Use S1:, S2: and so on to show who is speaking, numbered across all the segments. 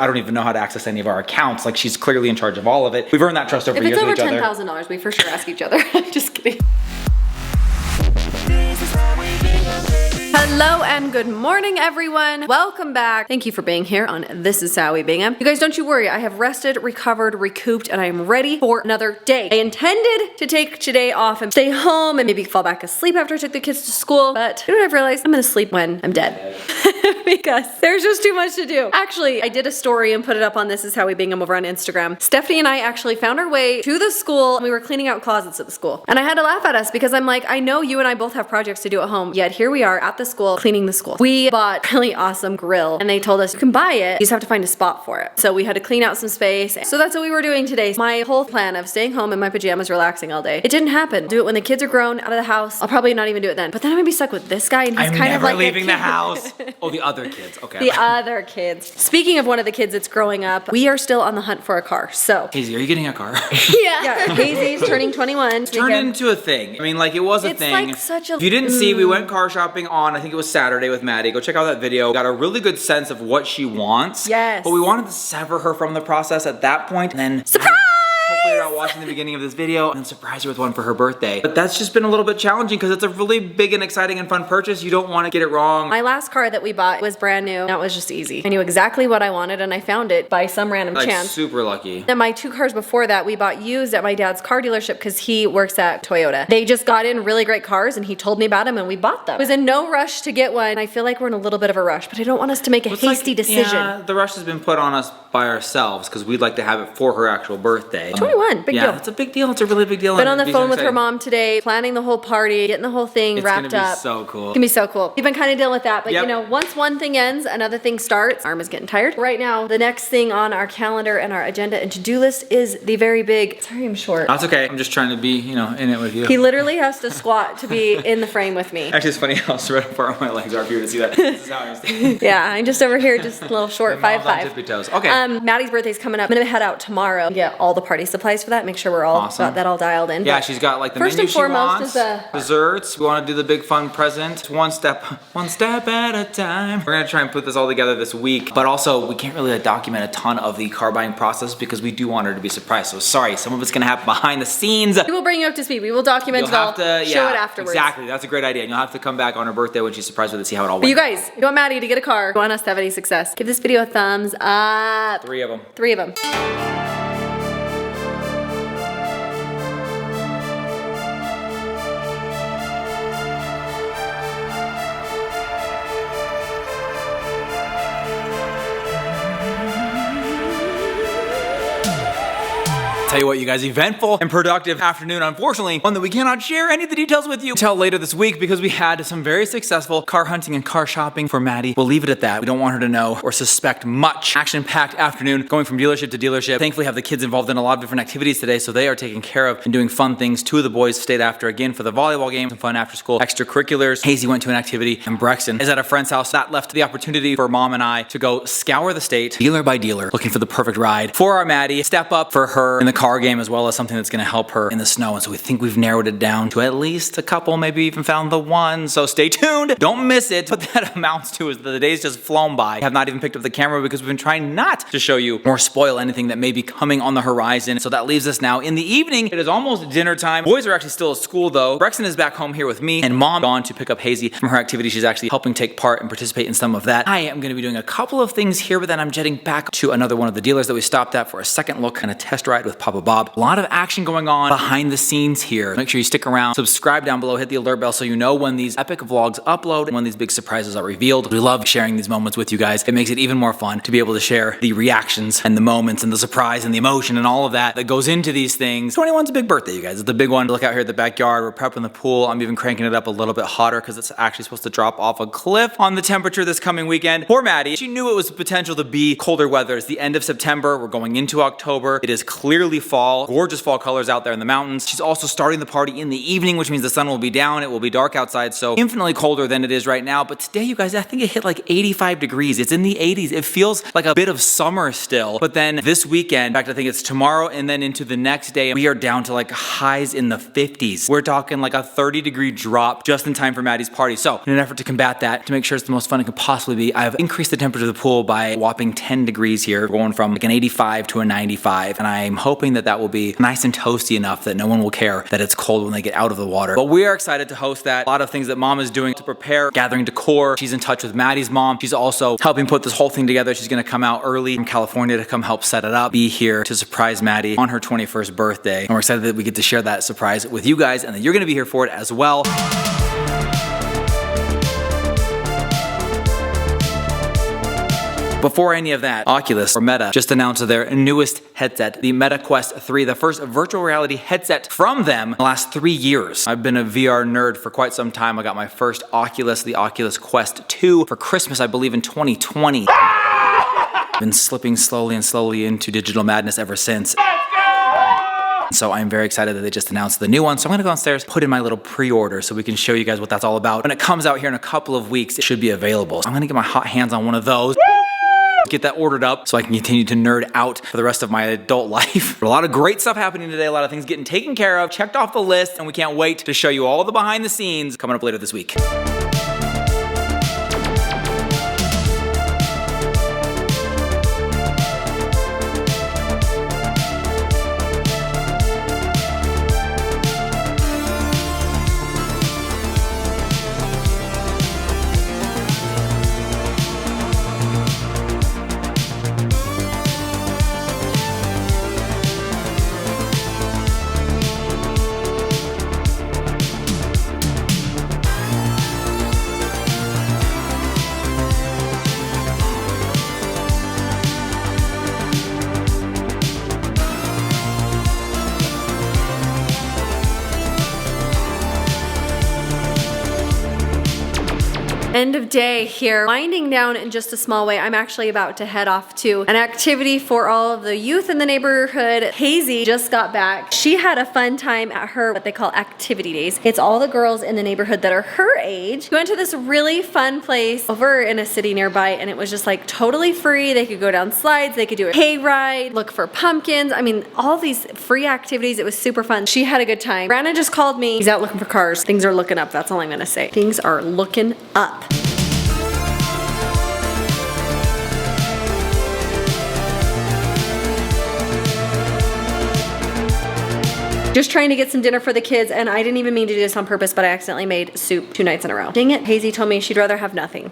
S1: I don't even know how to access any of our accounts. Like, she's clearly in charge of all of it. We've earned that trust over years with each other.
S2: If it's over $10,000, we for sure ask each other. Just kidding. Hello and good morning, everyone. Welcome back. Thank you for being here on This Is How We Bingham. You guys, don't you worry. I have rested, recovered, recouped, and I am ready for another day. I intended to take today off and stay home and maybe fall back asleep after I took the kids to school, but you know what I've realized? I'm gonna sleep when I'm dead. Because there's just too much to do. Actually, I did a story and put it up on This Is How We Bingham over on Instagram. Stephanie and I actually found our way to the school and we were cleaning out closets at the school. And I had to laugh at us because I'm like, I know you and I both have projects to do at home, yet here we are at the school cleaning the school. We bought a really awesome grill and they told us you can buy it, you just have to find a spot for it. So we had to clean out some space. So that's what we were doing today. My whole plan of staying home in my pajamas relaxing all day, it didn't happen. Do it when the kids are grown, out of the house. I'll probably not even do it then. But then I'm gonna be stuck with this guy and he's kind of like
S1: leaving the house. Oh, the other kids. Okay.
S2: The other kids. Speaking of one of the kids that's growing up, we are still on the hunt for a car. So
S1: Hazy, are you getting a car?
S2: yeah. Hazy's turning 21.
S1: Turned into a thing. I mean, like, it was a thing.
S2: It's like such a...
S1: If you didn't see, we went car shopping on, I think it was Saturday with Maddie. Go check out that video. Got a really good sense of what she wants.
S2: Yes.
S1: But we wanted to sever her from the process at that point, and then...
S2: Surprise!
S1: Hopefully you're not watching the beginning of this video and then surprise her with one for her birthday. But that's just been a little bit challenging because it's a really big and exciting and fun purchase. You don't want to get it wrong.
S2: My last car that we bought was brand new. That was just easy. I knew exactly what I wanted and I found it by some random chance.
S1: Super lucky.
S2: And my two cars before that, we bought used at my dad's car dealership because he works at Toyota. They just got in really great cars and he told me about them and we bought them. I was in no rush to get one. I feel like we're in a little bit of a rush, but I don't want us to make a hasty decision.
S1: Yeah, the rush has been put on us by ourselves because we'd like to have it for her actual birthday.
S2: 21, big deal.
S1: It's a big deal. It's a really big deal.
S2: Been on the phone with her mom today, planning the whole party, getting the whole thing wrapped up.
S1: It's gonna be so cool.
S2: It's gonna be so cool. We've been kind of dealing with that, but you know, once one thing ends, another thing starts. Arm is getting tired. Right now, the next thing on our calendar and our agenda and to-do list is the very big, sorry I'm short.
S1: That's okay. I'm just trying to be, you know, in it with you.
S2: He literally has to squat to be in the frame with me.
S1: Actually, it's funny how spread apart my legs are for you to see that. This is how I'm standing.
S2: Yeah, I'm just over here, just a little short 5'5".
S1: Tippy toes. Okay.
S2: Maddie's birthday's coming up. I'm gonna head out tomorrow, get all the party supplies for that, make sure we're all got that all dialed in.
S1: Yeah, she's got like the
S2: first
S1: menu
S2: and foremost
S1: she wants,
S2: is a
S1: desserts. We want to do the big fun present, one step at a time. We're gonna try and put this all together this week, but also we can't really document a ton of the car buying process because we do want her to be surprised. So sorry, some of it's gonna happen behind the scenes.
S2: We will bring you up to speed. We will document it all, show it afterwards.
S1: Exactly, that's a great idea. And you'll have to come back on her birthday when she's surprised with it, see how it all went.
S2: But you guys, you want Maddie to get a car, you want us to have any success, give this video a thumbs up.
S1: 3 of them.
S2: 3 of them.
S1: Tell you what, you guys, eventful and productive afternoon. Unfortunately, one that we cannot share any of the details with you until later this week because we had some very successful car hunting and car shopping for Maddie. We'll leave it at that. We don't want her to know or suspect much. Action-packed afternoon, going from dealership to dealership. Thankfully, have the kids involved in a lot of different activities today, so they are taken care of and doing fun things. 2 of the boys stayed after again for the volleyball game, some fun after school extracurriculars. Hazy went to an activity, and Brexton is at a friend's house. That left the opportunity for mom and I to go scour the state, dealer by dealer, looking for the perfect ride for our Maddie. Step up for her in the car game as well as something that's going to help her in the snow. And so we think we've narrowed it down to at least a couple, maybe even found the one. So stay tuned. Don't miss it. What that amounts to is that the day's just flown by. I have not even picked up the camera because we've been trying not to show you or spoil anything that may be coming on the horizon. So that leaves us now in the evening. It is almost dinner time. Boys are actually still at school though. Brexton is back home here with me and mom gone to pick up Hazy from her activity. She's actually helping take part and participate in some of that. I am going to be doing a couple of things here, but then I'm jetting back to another one of the dealers that we stopped at for a second look and a test ride with Papa Bob. A lot of action going on behind the scenes here. Make sure you stick around, subscribe down below, hit the alert bell so you know when these epic vlogs upload and when these big surprises are revealed. We love sharing these moments with you guys. It makes it even more fun to be able to share the reactions and the moments and the surprise and the emotion and all of that that goes into these things. 21's a big birthday, you guys. It's the big one. Look out here at the backyard. We're prepping the pool. I'm even cranking it up a little bit hotter because it's actually supposed to drop off a cliff on the temperature this coming weekend. Poor Maddie, she knew it was potential to be colder weather. It's the end of September. We're going into October. It is clearly truly fall, gorgeous fall colors out there in the mountains. She's also starting the party in the evening, which means the sun will be down, it will be dark outside, so infinitely colder than it is right now. But today, you guys, I think it hit like 85 degrees. It's in the 80s. It feels like a bit of summer still. But then this weekend, in fact, I think it's tomorrow and then into the next day, we are down to like highs in the 50s. We're talking like a 30-degree drop just in time for Maddie's party. So in an effort to combat that, to make sure it's the most fun it could possibly be, I've increased the temperature of the pool by a whopping 10 degrees here, going from like an 85 to a 95. And I'm hoping that that will be nice and toasty enough that no one will care that it's cold when they get out of the water. But we are excited to host that. A lot of things that Mom is doing to prepare, gathering decor. She's in touch with Maddie's mom. She's also helping put this whole thing together. She's gonna come out early from California to come help set it up, be here to surprise Maddie on her 21st birthday. And we're excited that we get to share that surprise with you guys and that you're gonna be here for it as well. Before any of that, Oculus, or Meta, just announced their newest headset, the Meta Quest 3, the first virtual reality headset from them in the last 3 years. I've been a VR nerd for quite some time. I got my first Oculus, the Oculus Quest 2, for Christmas, I believe, in 2020. Been slipping slowly into digital madness ever since. So I'm very excited that they just announced the new one. So I'm gonna go downstairs, put in my little pre-order so we can show you guys what that's all about. When it comes out here in a couple of weeks, it should be available. So I'm gonna get my hot hands on one of those. Get that ordered up so I can continue to nerd out for the rest of my adult life. A lot of great stuff happening today, a lot of things getting taken care of, checked off the list, and we can't wait to show you all the behind the scenes coming up later this week.
S2: End of day here, winding down in just a small way. I'm actually about to head off to an activity for all of the youth in the neighborhood. Hazy just got back. She had a fun time at her, what they call activity days. It's all the girls in the neighborhood that are her age. We went to this really fun place over in a city nearby, and it was just like totally free. They could go down slides, they could do a hay ride, look for pumpkins. I mean, all these free activities. It was super fun. She had a good time. Brandon just called me. He's out looking for cars. Things are looking up. That's all I'm gonna say. Things are looking up. Just trying to get some dinner for the kids, and I didn't even mean to do this on purpose, but I accidentally made soup 2 nights in a row. Dang it, Hazy told me she'd rather have nothing.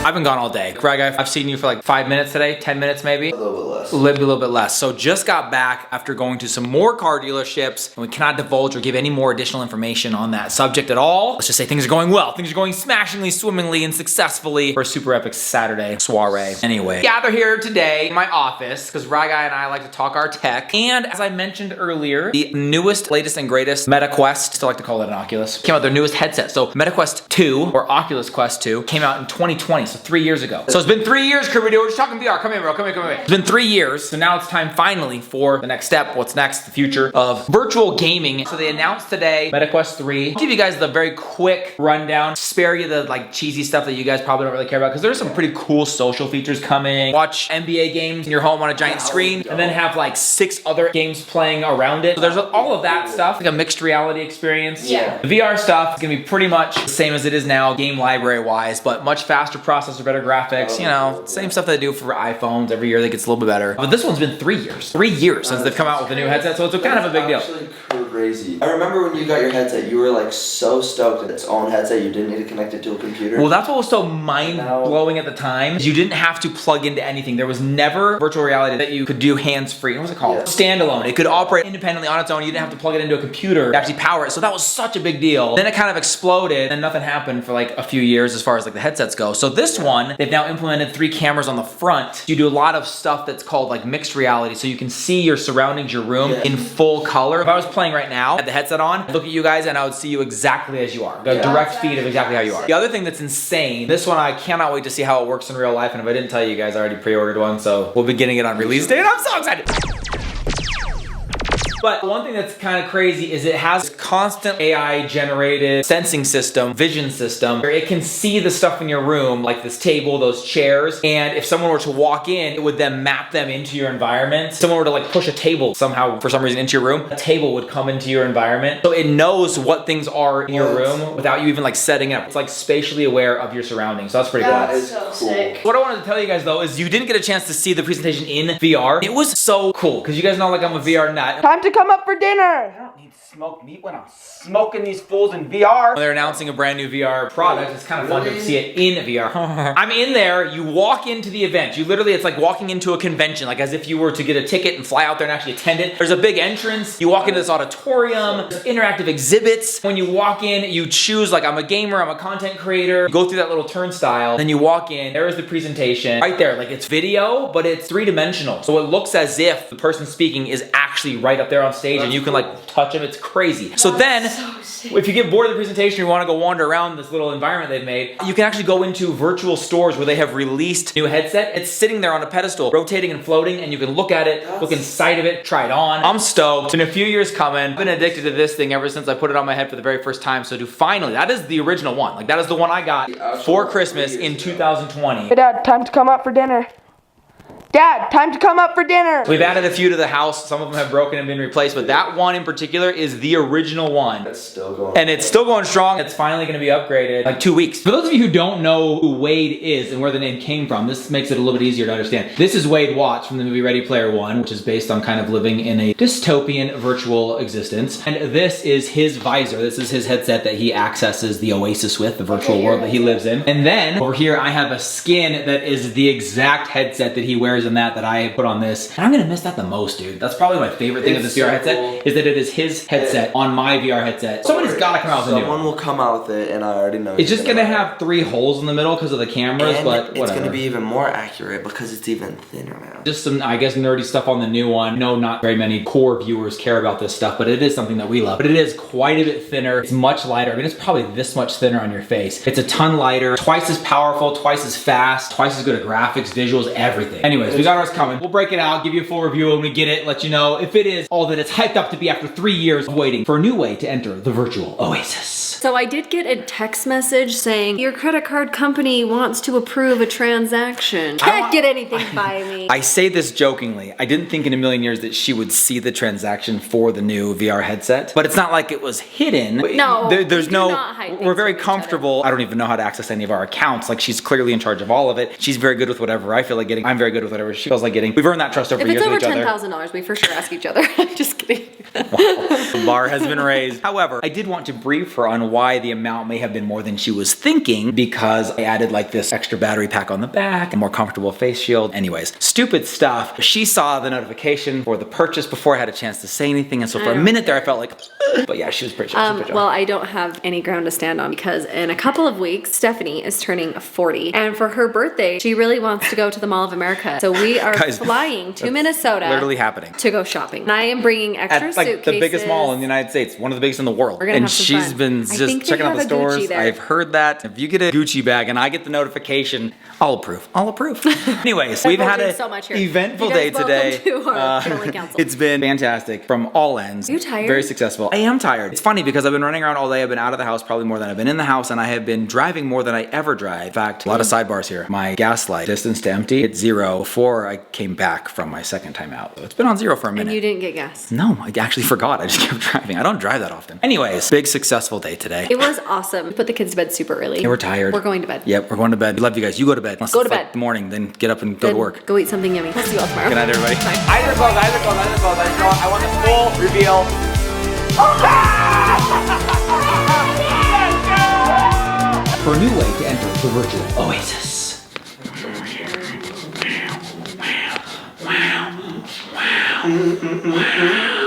S1: I've been gone all day. Greg, I've seen you for like 5 minutes today, 10 minutes maybe?
S3: A little bit less.
S1: A little bit less. So just got back after going to some more car dealerships, and we cannot divulge or give any more additional information on that subject at all. Let's just say things are going well. Things are going smashingly, swimmingly, and successfully for a super epic Saturday soiree. Anyway, gather here today in my office because Raga and I like to talk our tech. And as I mentioned earlier, the newest, latest, and greatest Meta Quest, still like to call it an Oculus, came out their newest headset. So Meta Quest 2, or Oculus Quest 2, came out in 2020, so 3 years ago. So it's been 3 years, Kirby. We're just talking VR. Come here, bro. Come here. It's been 3 years, so now it's time finally for the next step. What's next? The future of virtual gaming. So they announced today Meta Quest 3. I'll give you guys the very quick rundown. Spare you the like cheesy stuff that you guys probably don't really care about because there's some pretty cool social features coming. Watch NBA games in your home on a giant screen and then have like 6 other games playing around it. So there's all of that stuff, like a mixed reality experience.
S2: Yeah.
S1: The VR stuff is gonna be pretty much the same as it is now, game library wise, but much faster processor, better graphics, you know, same stuff they do for iPhones. Every year that gets a little bit better. But this one's been 3 years. 3 years since they've come out with a new headset, so it's kind of a big deal.
S3: crazy. I remember when you got your headset, you were like so stoked at its own headset. You didn't need to connect it to a computer.
S1: Well, that's what was so mind-blowing at the time. You didn't have to plug into anything. There was never virtual reality that you could do hands-free. What was it called?
S3: Yeah.
S1: Standalone. It could operate independently on its own. You didn't have to plug it into a computer to actually power it. So that was such a big deal. Then it kind of exploded and nothing happened for like a few years as far as like the headsets go. So this one, they've now implemented 3 cameras on the front. You do a lot of stuff that's called like mixed reality. So you can see your surroundings, your room in full color. If I was playing right now, had the headset on, I'd look at you guys and I would see you exactly as you are. The direct feed of exactly how you are. The other thing that's insane, this one I cannot wait to see how it works in real life. And if I didn't tell you guys, I already pre-ordered one. So we'll be getting it on release day and I'm so excited. But one thing that's kind of crazy is it has constant AI generated sensing system, vision system, where it can see the stuff in your room, like this table, those chairs, and if someone were to walk in, it would then map them into your environment. If someone were to like push a table somehow, for some reason, into your room, a table would come into your environment. So it knows what things are in your room without you even like setting it up. It's like spatially aware of your surroundings. So that's pretty cool.
S3: That is so sick.
S1: What I wanted to tell you guys though is you didn't get a chance to see the presentation in VR. It was so cool because you guys know like I'm a VR nut.
S4: Time to come up for dinner.
S1: I don't need smoked meat when I'm smoking these fools in VR. They're announcing a brand new VR product. It's kind of fun to see it in VR. I'm in there. You walk into the event. You literally, it's like walking into a convention, like as if you were to get a ticket and fly out there and actually attend it. There's a big entrance. You walk into this auditorium. There's interactive exhibits. When you walk in, you choose like I'm a gamer, I'm a content creator. You go through that little turnstile. Then you walk in. There is the presentation right there. Like it's video, but it's 3-dimensional. So it looks as if the person speaking is actually right up there on stage and you can like touch them. It's crazy. So then, if you get bored of the presentation, you want to go wander around this little environment they've made, you can actually go into virtual stores where they have released new headset. It's sitting there on a pedestal, rotating and floating, and you can look at it, look inside of it, try it on. I'm stoked. It's been a few years coming. I've been addicted to this thing ever since I put it on my head for the very first time. So to finally, that is the original one. Like that is the one I got for Christmas in 2020.
S4: Hey Dad, time to come up for dinner. Dad, time to come up for dinner.
S1: We've added a few to the house. Some of them have broken and been replaced, but that one in particular is the original one.
S3: It's still going.
S1: And it's still going strong. It's finally gonna be upgraded like 2 weeks. For those of you who don't know who Wade is and where the name came from, this makes it a little bit easier to understand. This is Wade Watts from the movie Ready Player One, which is based on kind of living in a dystopian virtual existence. And this is his visor. This is his headset that he accesses the Oasis with, the virtual world that he lives in. And then over here, I have a skin that is the exact headset that he wears in that I put on this. And I'm gonna miss that the most, dude. That's probably my favorite thing of this VR headset, is that it is his headset on my VR headset. Somebody's gotta come out with a new one.
S3: Someone will come out with it, and I already know.
S1: It's just gonna have 3 holes in the middle because of the cameras,
S3: and
S1: but whatever.
S3: It's gonna be even more accurate because it's even thinner now.
S1: Just some, I guess, nerdy stuff on the new one. No, not very many core viewers care about this stuff, but it is something that we love. But it is quite a bit thinner. It's much lighter. I mean, it's probably this much thinner on your face. It's a ton lighter, twice as powerful, twice as fast, twice as good at graphics, visuals, everything. Anyways, we got ours coming. We'll break it out, give you a full review when we get it, let you know if it is all that it's hyped up to be after 3 years of waiting for a new way to enter the virtual Oasis.
S2: So I did get a text message saying, your credit card company wants to approve a transaction. Can't get anything by me.
S1: I say this jokingly. I didn't think in a million years that she would see the transaction for the new VR headset, but it's not like it was hidden.
S2: No,
S1: there's we're very comfortable. I don't even know how to access any of our accounts. Like she's clearly in charge of all of it. She's very good with whatever I feel like getting. I'm very good with whatever she feels like getting. We've earned that trust over years with each other.
S2: If it's over $10,000, we for sure ask each other. I'm just kidding.
S1: The bar has been raised. However, I did want to brief her on why the amount may have been more than she was thinking, because I added like this extra battery pack on the back, a more comfortable face shield. Anyways, stupid stuff. She saw the notification for the purchase before I had a chance to say anything, and so for a minute there I felt like, but yeah, she was pretty sure.
S2: Well, I don't have any ground to stand on because in a couple of weeks, Stephanie is turning 40. And for her birthday, she really wants to go to the Mall of America. So we are flying to Minnesota.
S1: Literally happening.
S2: To go shopping. And I am bringing extra suitcases.
S1: Like the biggest mall in the United States, one of the biggest in the world.
S2: And
S1: she's been just checking out the stores. I've heard that. If you get a Gucci bag and I get the notification, I'll approve. I'll approve. Anyways, we've had an eventful day today. It's been fantastic from all ends.
S2: Are you tired?
S1: Very successful. I am tired. It's funny because I've been running around all day. I've been out of the house probably more than I've been in the house, and I have been driving more than I ever drive. In fact, a lot of sidebars here. My gas light distance to empty, it's 0 before I came back from my second time out. So it's been on 0 for a minute.
S2: And you didn't get gas?
S1: No, I actually forgot. I just kept driving. I don't drive that often. Anyways, big successful day today.
S2: It was awesome. We put the kids to bed super early.
S1: Yeah, we're tired.
S2: We're going to bed.
S1: Yep, we're going to bed. We love you guys. You go to bed.
S2: Go to bed.
S1: Like morning, then get up and go to work.
S2: Go eat something yummy. We'll see you all tomorrow.
S1: Good night, everybody.
S2: Bye.
S1: Eyes are closed. I want the full reveal. For a new way to enter the virtual oasis. Wow.